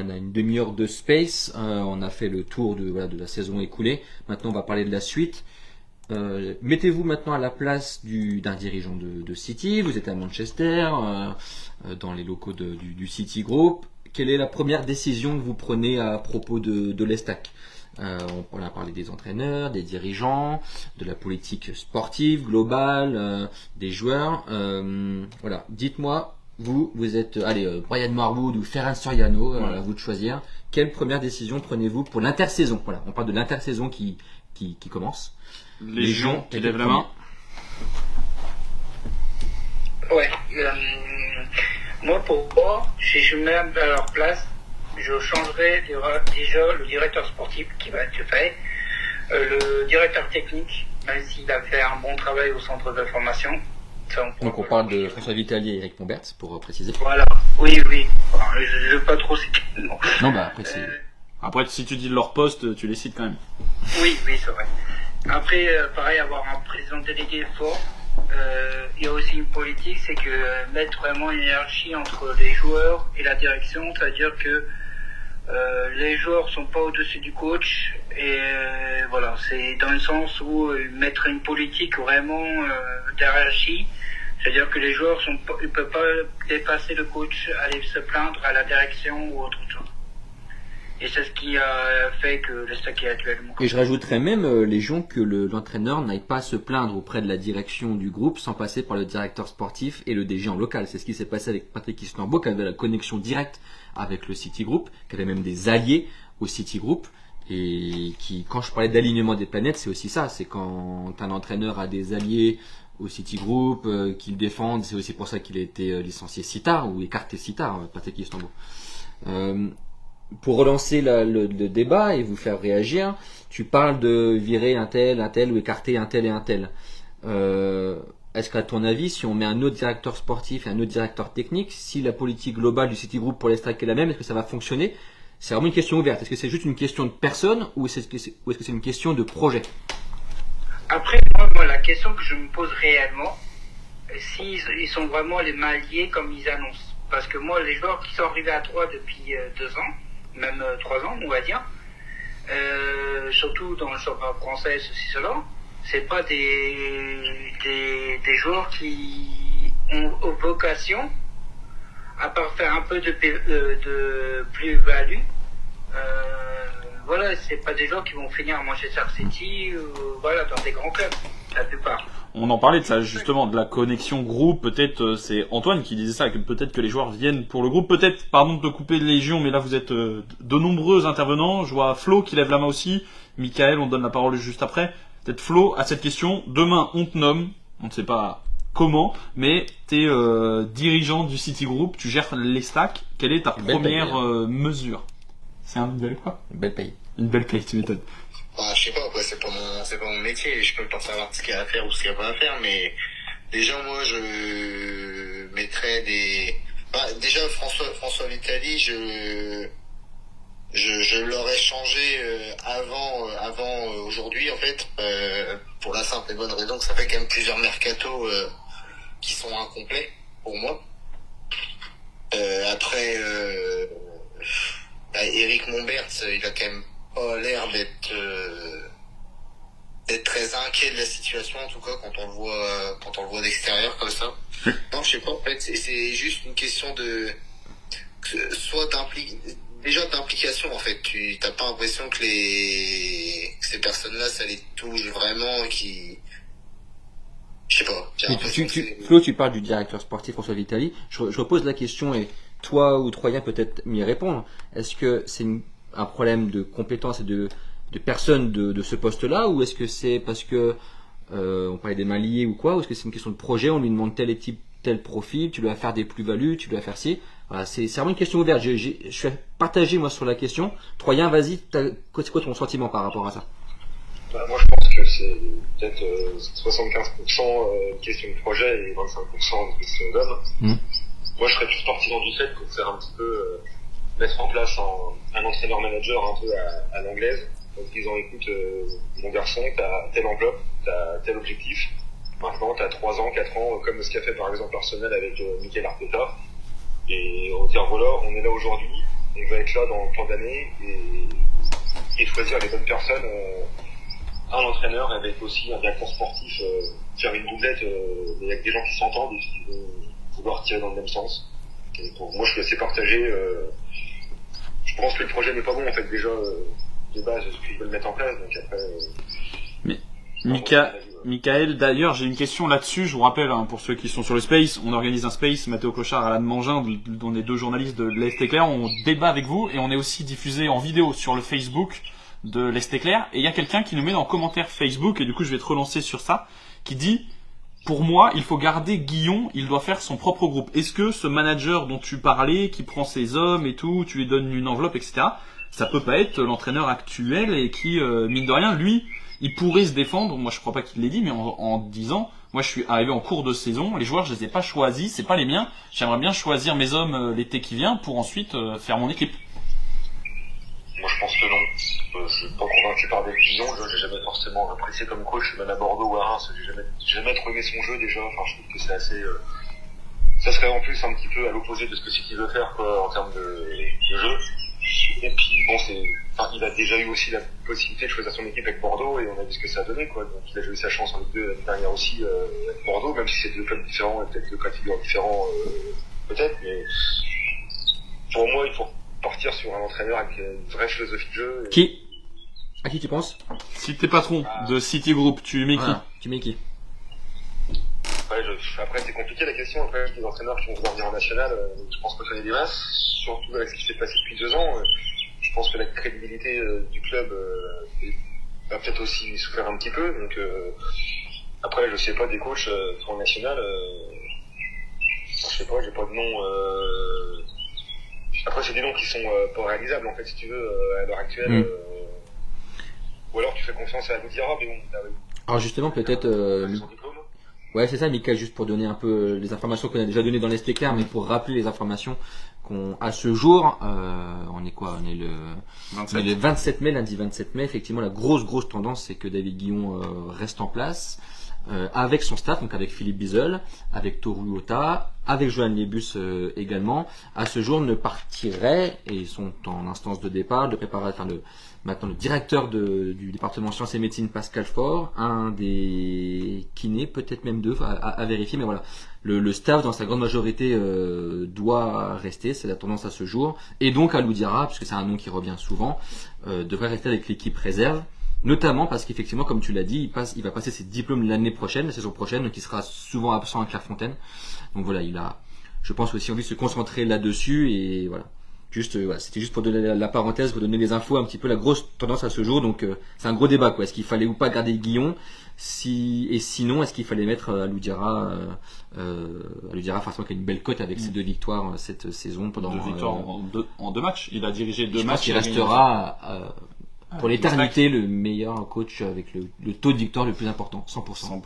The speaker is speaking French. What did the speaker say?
On a une demi-heure de space, on a fait le tour de la saison écoulée. Maintenant, on va parler de la suite. Mettez-vous maintenant à la place d'un dirigeant de City. Vous êtes à Manchester, dans les locaux du City Group. Quelle est la première décision que vous prenez à propos de l'Estac? On a parlé des entraîneurs, des dirigeants, de la politique sportive globale, des joueurs. Voilà, dites-moi. Vous êtes, Brian Marwood ou Ferran Soriano, à vous de choisir. Quelle première décision prenez-vous pour l'intersaison? Voilà, on parle de l'intersaison qui commence. Les gens qui lèvent la main. Ouais. Moi, si je me mets à leur place, je changerais déjà le directeur sportif qui va être fait, le directeur technique, même s'il a fait un bon travail au centre de formation. Donc on parle de François Vitali et Eric Mombert, pour préciser. Voilà, oui. Enfin, je ne veux pas trop citer. Non, après c'est... Après, si tu dis leur poste, tu les cites quand même. Oui, c'est vrai. Après, pareil, avoir un président délégué fort. Il y a aussi une politique, c'est que mettre vraiment une hiérarchie entre les joueurs et la direction, c'est-à-dire que les joueurs sont pas au-dessus du coach, et voilà, c'est dans le sens où mettre une politique vraiment d'hierarchie, c'est-à-dire que les joueurs ils peuvent pas dépasser le coach, aller se plaindre à la direction ou autre chose. Et c'est ce qui a fait que le Stack est actuellement. Et je rajouterais même les gens que l'entraîneur n'aille pas se plaindre auprès de la direction du groupe sans passer par le directeur sportif et le DG en local. C'est ce qui s'est passé avec Patrick Islambo, qui avait la connexion directe avec le City Group, qui avait même des alliés au City Group. Et qui, quand je parlais d'alignement des planètes, c'est aussi ça. C'est quand un entraîneur a des alliés au City Group qui le défendent. C'est aussi pour ça qu'il a été licencié si tard ou écarté si tard, Patrick Islambo. Pour relancer le débat et vous faire réagir, tu parles de virer un tel ou écarter un tel et un tel. Est-ce qu'à ton avis, si on met un autre directeur sportif et un autre directeur technique, si la politique globale du City Group pour l'Estac est la même, est-ce que ça va fonctionner? C'est vraiment une question ouverte. Est-ce que c'est juste une question de personne ou est-ce que c'est une question de projet? Après, moi, la question que je me pose réellement, s'ils sont vraiment les mains liés comme ils annoncent. Parce que moi, les joueurs qui sont arrivés à 3 depuis 2 ans, même 3 ans, on va dire, surtout dans le championnat français, ceci, cela, c'est pas des joueurs qui ont vocation, à part faire un peu de plus-value, voilà, c'est pas des joueurs qui vont finir à Manchester City, voilà, dans des grands clubs, la plupart. On en parlait de ça, justement, de la connexion groupe. Peut-être, c'est Antoine qui disait ça, que peut-être que les joueurs viennent pour le groupe. Peut-être, pardon de te couper de Légion, mais là vous êtes de nombreux intervenants. Je vois Flo qui lève la main aussi. Michael, on donne la parole juste après. Peut-être Flo, à cette question, demain on te nomme, on ne sait pas comment, mais t'es dirigeant du City Group, tu gères les stacks. Quelle est ta première mesure? C'est une belle quoi? Une belle paye. Une belle paye, tu m'étonnes. Bah, je sais pas, après, c'est pas mon métier, je peux pas savoir ce qu'il y a à faire ou ce qu'il y a pas à faire, mais déjà, moi, je mettrais déjà, François Vitali, je l'aurais changé, avant aujourd'hui, en fait, pour la simple et bonne raison que ça fait quand même plusieurs mercatos, qui sont incomplets, pour moi. Après, Eric Mombert, il a quand même pas l'air d'être très inquiet de la situation, en tout cas quand on le voit d'extérieur comme ça. Non, je sais pas, en fait c'est juste une question de d'implication, en fait. Tu t'as pas l'impression que ces personnes-là ça les touche vraiment, je sais pas. Flo, tu parles du directeur sportif François Vitali. Je repose la question et toi ou Troyen peut-être m'y répondre. Est-ce que c'est un problème de compétences et de personnes de ce poste-là, ou est-ce que c'est parce que on parlait des mains liées ou quoi, ou est-ce que c'est une question de projet, on lui demande tel profil, tu dois faire des plus-values, tu dois faire ci. Voilà, c'est vraiment une question ouverte. Je suis partagé moi sur la question. Troyen, vas-y, c'est quoi ton sentiment par rapport à ça? Moi je pense que c'est peut-être 75% une question de projet et 25% une question d'homme. Moi je serais plus partisan du fait qu'on faire un petit peu mettre en place un entraîneur-manager un peu à l'anglaise, en disant écoute mon garçon, t'as telle enveloppe, t'as tel objectif, maintenant t'as 3 ans, 4 ans, comme ce qu'a fait par exemple Arsenal avec Mikel Arteta, et on va dire voilà, on est là aujourd'hui, il va être là dans tant d'années et choisir les bonnes personnes. Un entraîneur avec aussi un directeur sportif, faire une doublette mais avec des gens qui s'entendent et qui vont vouloir tirer dans le même sens. Et pour moi, je suis assez partagé. Je pense que le projet n'est pas bon en fait déjà de base, ce qu'ils veulent mettre en place. Donc après. Mais Michael, d'ailleurs, j'ai une question là-dessus. Je vous rappelle, pour ceux qui sont sur le Space, on organise un Space, Mathéo Clochard, Alan Mangin, dont les deux journalistes de l'Est Éclair, on débat avec vous et on est aussi diffusé en vidéo sur le Facebook de l'Est Éclair. Et il y a quelqu'un qui nous met dans le commentaire Facebook, et du coup je vais te relancer sur ça, qui dit: pour moi, il faut garder Guillon, il doit faire son propre groupe. Est-ce que ce manager dont tu parlais, qui prend ses hommes et tout, tu lui donnes une enveloppe, etc., ça peut pas être l'entraîneur actuel et qui, mine de rien, lui, il pourrait se défendre, moi je crois pas qu'il l'ait dit, mais en disant, moi je suis arrivé en cours de saison, les joueurs je les ai pas choisis, c'est pas les miens, j'aimerais bien choisir mes hommes l'été qui vient pour ensuite faire mon équipe. Moi je pense que non, je suis pas convaincu par des visions, j'ai jamais forcément apprécié comme coach, même à Bordeaux ou à Reims, j'ai jamais trop aimé son jeu déjà, enfin je trouve que c'est assez... ça serait en plus un petit peu à l'opposé de ce que City veut faire quoi, en termes de jeu. Et puis bon, il a déjà eu aussi la possibilité de choisir son équipe avec Bordeaux et on a vu ce que ça a donné quoi. Donc il a joué sa chance en Ligue 2 l'année dernière aussi avec Bordeaux, même si c'est deux clubs différents et peut-être deux catégories différents peut-être. Mais pour moi, il faut partir sur un entraîneur avec une vraie philosophie de jeu. Qui? À qui tu penses? Si t'es patron de City Group, tu mets qui? Voilà. Tu mets qui? Ouais, après c'est compliqué la question. Après les entraîneurs qui vont vouloir venir en national, je pense qu'on connaît des masses, surtout avec ce qui s'est passé depuis 2 ans. Je pense que la crédibilité du club va peut-être aussi souffrir un petit peu. Donc après je sais pas des coachs pour le national, je sais pas, j'ai pas de nom. Après c'est des noms qui sont pas réalisables en fait si tu veux à l'heure actuelle. Ou alors tu fais confiance à Aboudiara, mais bon. Alors justement peut-être. Ouais, c'est ça, Mika, juste pour donner un peu les informations qu'on a déjà données dans l'Est Éclair, mais pour rappeler les informations qu'on à ce jour, on est quoi? On est le 27 mai, lundi 27 mai. Effectivement, la grosse tendance, c'est que David Guillon reste en place avec son staff, donc avec Philippe Bizel, avec Toru Ota, avec Johan Liebus également. À ce jour, ne partirait, et ils sont en instance de départ, maintenant le directeur du département sciences et médecine Pascal Faure, un des kinés, peut-être même 2 à vérifier, mais voilà, le staff dans sa grande majorité doit rester, c'est la tendance à ce jour, et donc Alou Diarra, puisque c'est un nom qui revient souvent, devrait rester avec l'équipe réserve, notamment parce qu'effectivement, comme tu l'as dit, il va passer ses diplômes l'année prochaine, la saison prochaine, donc il sera souvent absent à Clairefontaine, donc voilà, il a, je pense aussi envie de se concentrer là-dessus, et voilà. C'était juste pour donner la parenthèse, pour donner les infos, un petit peu la grosse tendance à ce jour. Donc c'est un gros débat quoi. Est-ce qu'il fallait ou pas garder Guillon, et sinon est-ce qu'il fallait mettre Alou Diarra, forcément qui a une belle cote avec ses 2 victoires cette saison pendant 2 victoires en 2 matchs. Il a dirigé 2 matchs. Il restera pour l'éternité le meilleur coach avec le taux de victoire le plus important, 100%.